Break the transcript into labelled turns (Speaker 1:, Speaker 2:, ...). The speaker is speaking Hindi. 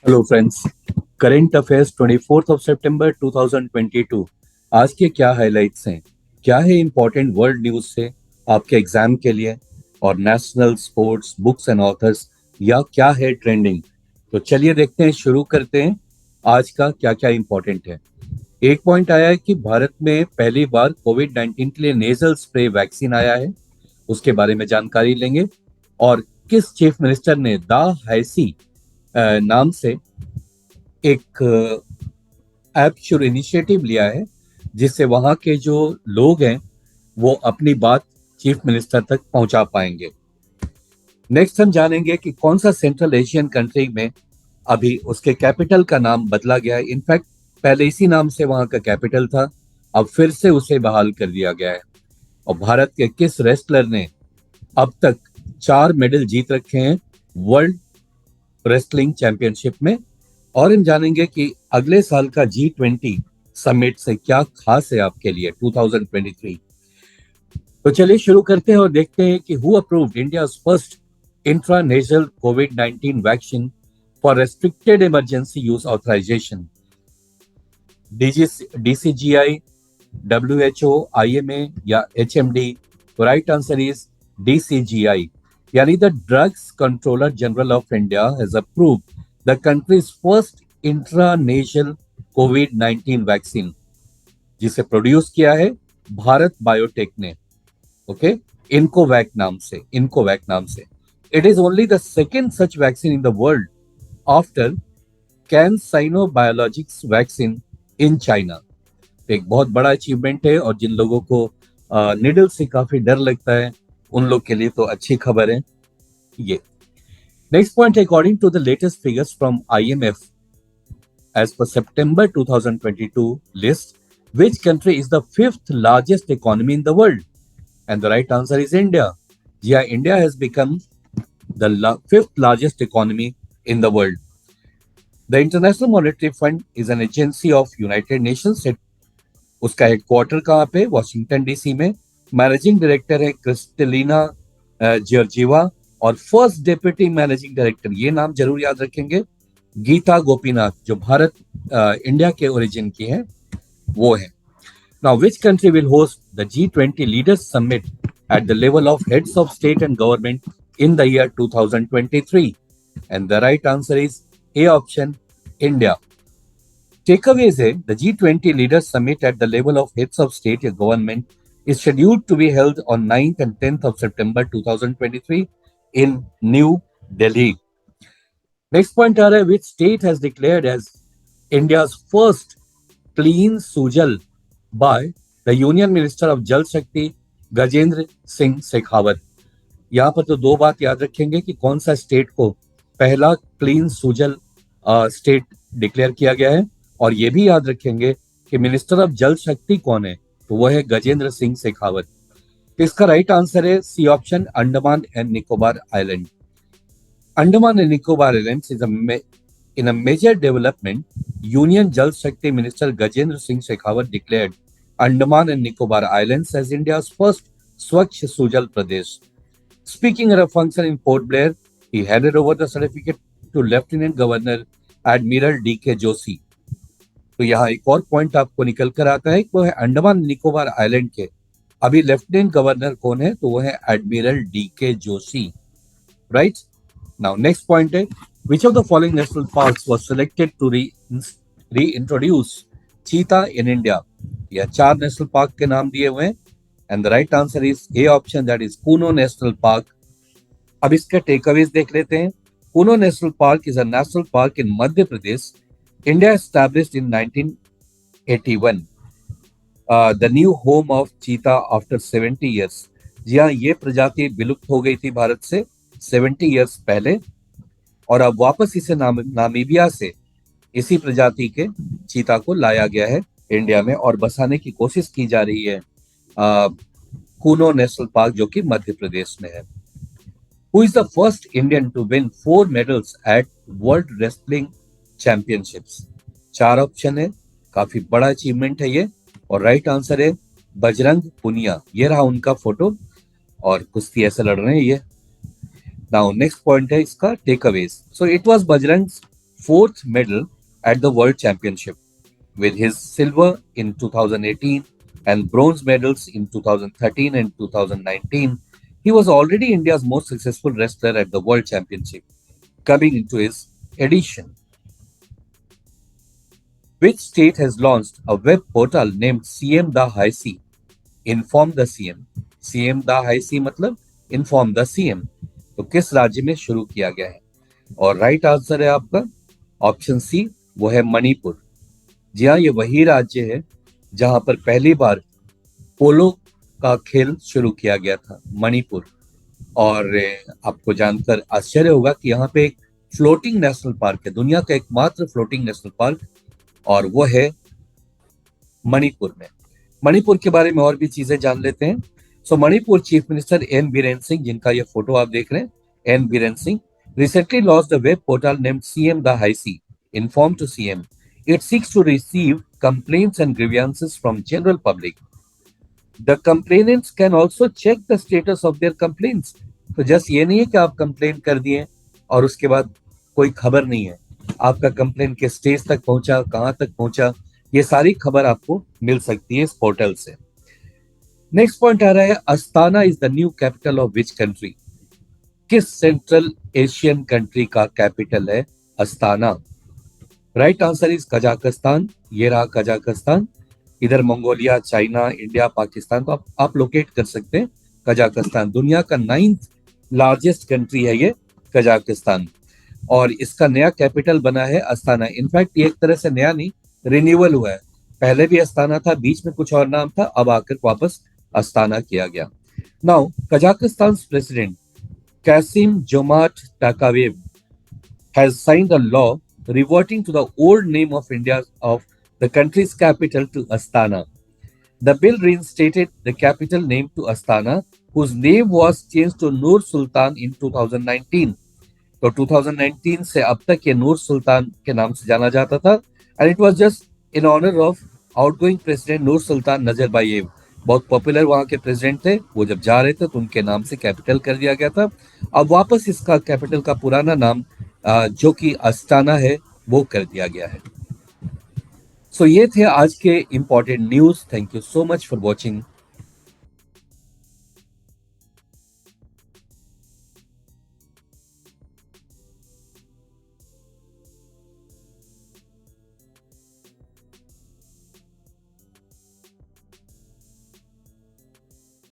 Speaker 1: Hello friends. करंट अफेयर्स 24 सितंबर 2022। आज के क्या हाइलाइट्स हैं, क्या है इंपॉर्टेंट वर्ल्ड न्यूज़ से आपके एग्जाम के लिए, और national sports books and authors, या क्या है ट्रेंडिंग। तो चलिए देखते हैं, शुरू करते हैं। आज का क्या क्या इंपॉर्टेंट है। एक पॉइंट आया है कि भारत में पहली बार कोविड 19 के लिए नेजल स्प्रे वैक्सीन आया है, उसके बारे में जानकारी लेंगे। और किस चीफ मिनिस्टर ने दा हैसी नाम से एक ऐप शुरू इनिशिएटिव लिया है, जिससे वहां के जो लोग हैं वो अपनी बात चीफ मिनिस्टर तक पहुंचा पाएंगे। नेक्स्ट हम जानेंगे कि कौन सा सेंट्रल एशियन कंट्री में अभी उसके कैपिटल का नाम बदला गया है। इनफैक्ट पहले इसी नाम से वहां का कैपिटल था, अब फिर से उसे बहाल कर दिया गया है। और भारत के किस रेसलर ने अब तक 4 मेडल जीत रखे हैं वर्ल्ड रेसलिंग चैंपियनशिप में। और हम जानेंगे कि अगले साल का G20 समिट से क्या खास है आपके लिए 2023। तो चलिए शुरू करते हैं और देखते हैं कि who approved India first international covid 19 vaccine for restricted emergency use authorisation. DCGI, WHO, IMA या HMD। तो राइट आंसर इज DCGI, यानी the drugs controller general of India has approved the country's first international covid 19 vaccine, जिसे प्रोड्यूस किया है भारत बायोटेक ने। ओके, इनकोवैक नाम से। It is only the second such vaccine in the world after CanSino Biologics vaccine in China. एक बहुत बड़ा अचीवमेंट है, और जिन लोगों को निडल से काफी डर लगता है उन लोग के लिए तो अच्छी खबर है ये। Next point, according to the latest figures from IMF as per September 2022 list, which country is the fifth largest economy in the world? And the right answer is India. Yeah, India has become the fifth largest economy in the world. The International Monetary Fund is an agency of United Nations. उसका हेडक्वार्टर कहाँ पे? वॉशिंगटन DC में। मैनेजिंग डायरेक्टर है क्रिस्टलिना जॉर्जिवा। और फर्स्ट डेप्यूटी मैनेजिंग डायरेक्टर, ये नाम जरूर याद रखेंगे, गीता गोपीनाथ, जो भारत इंडिया के ओरिजिन की है, वो है। Now which country will host the G20 leaders summit at the level of heads of state and government in the year 2023? And the right answer is A option, India. Takeaways है, the G20 Leaders Summit at the level of heads of state and government is scheduled to be held on 9th and 10th of September 2023 in New Delhi. Next point आ रहा है, which state has declared as India's first clean Sujal by the Union Minister of Jal Shakti Gajendra Singh Shekhawat. यहाँ पर तो दो बात याद रखेंगे कि कौन सा स्टेट को पहला क्लीन सुजल स्टेट डिक्लेयर किया गया है, और ये भी याद रखेंगे कि मिनिस्टर ऑफ जल शक्ति कौन है, तो वह है गजेंद्र सिंह शेखावत। तो इसका राइट आंसर है C option, Andaman and Nicobar island. Andaman and Nicobar islands is in a major development, Union Jal Shakti Minister Gajendra Singh Shekhawat declared Andaman and Nicobar Islands as India's first Swachh Sujal Pradesh. Speaking at a function in Port Blair, he handed over the certificate to Lieutenant Governor Admiral D.K. Joshi. तो यहाँ एक और पॉइंट आपको निकल कर आता है, वो है अंडमान निकोबार आइलैंड के अभी लेफ्टिनेंट गवर्नर कौन है, तो वो है admiral D.K. Joshi. Right. Now next point है, which of the following national parks was selected to reintroduce cheetah in India? यह 4 नेशनल पार्क के नाम दिए हुए हैं, and the right answer is A option, that is Kuno national park. अब इसका टेकअवेज देख लेते हैं। Kuno national park is a national park in Madhya Pradesh. India established in 1981, the new home of चीता आफ्टर 70 ईयर्स। जी हाँ, ये प्रजाति विलुप्त हो गई थी भारत से 70 ईयर्स पहले, और अब वापस इसे नामीबिया से इसी प्रजाति के चीता को लाया गया है इंडिया में, और बसाने की कोशिश की जा रही है कूनो नेशनल पार्क, जो कि मध्य प्रदेश में है। Who is the first Indian to win 4 medals at world wrestling championships? 4 option है, काफी बड़ा अचीवमेंट है ये, और राइट आंसर है बजरंग पुनिया। ये रहा उनका फोटो, और कुश्ती ऐसे लड़ रहे हैं ये। Now next point है इसका takeaways. So it was Bajrang's fourth medal at the World Championship with his silver in 2018 and bronze medals in 2013 and 2019. He was already India's most successful wrestler at the World Championship, coming into his edition. Which state has launched a web portal named CM The High C? Inform the CM. CM The High C मतलब Inform the CM. तो किस राज्य में शुरू किया गया है? और राइट आंसर है आपका ऑप्शन सी, वो है मणिपुर। जी हाँ, ये वही राज्य है जहां पर पहली बार पोलो का खेल शुरू किया गया था, मणिपुर। और आपको जानकर आश्चर्य होगा कि यहाँ पे एक फ्लोटिंग नेशनल पार्क है, दुनिया का एकमात्र फ्लोटिंग नेशनल पार्क, और वो है मणिपुर में। मणिपुर के बारे में और भी चीजें जान लेते हैं। So Manipur chief minister N Biren Singh, जिनका ये फोटो आप देख रहे हैं, N Biren Singh, recently launched a web portal named CM The High C, Inform to CM. It seeks to receive complaints and grievances from general public. The complainants can also check the status of their complaints. तो जस्ट ये नहीं है कि आप कंप्लेन कर दिए और उसके बाद कोई खबर नहीं है, आपका कंप्लेन किस स्टेज तक पहुंचा, कहां तक पहुंचा, ये सारी खबर आपको मिल सकती है इस पोर्टल से। नेक्स्ट पॉइंट आ रहा है, Astana is the new capital of which country? किस सेंट्रल एशियन कंट्री का कैपिटल है Astana? Right answer is Kazakhstan. ये रहा कजाकिस्तान। इधर मंगोलिया, चाइना, इंडिया, पाकिस्तान, तो आप लोकेट कर सकते हैं कजाकिस्तान। दुनिया का 9th लार्जेस्ट कंट्री है ये कजाकिस्तान, और इसका नया कैपिटल बना है अस्ताना। इनफैक्ट ये एक तरह से नया नहीं, रिन्यूअल हुआ है। पहले भी अस्ताना था, बीच में कुछ और नाम था, अब आकर वापस अस्ताना किया गया। Now Kazakhstan president Kasim Jomart Takayev has signed a law reverting to the old name of the country's capital to Astana. The bill reinstated the capital name to Astana, whose name was changed to Nur Sultan in 2019. तो 2019 से अब तक ये नूर सुल्तान के नाम से जाना जाता था, and it was just in honor of outgoing president नूर सुल्तान नजरबायेव। बहुत पॉपुलर वहां के प्रेसिडेंट थे, वो जब जा रहे थे तो उनके नाम से कैपिटल कर दिया गया था। अब वापस इसका कैपिटल का पुराना नाम जो कि अस्ताना है वो कर दिया गया है। सो ये थे आज के important news. Thank you so much for watching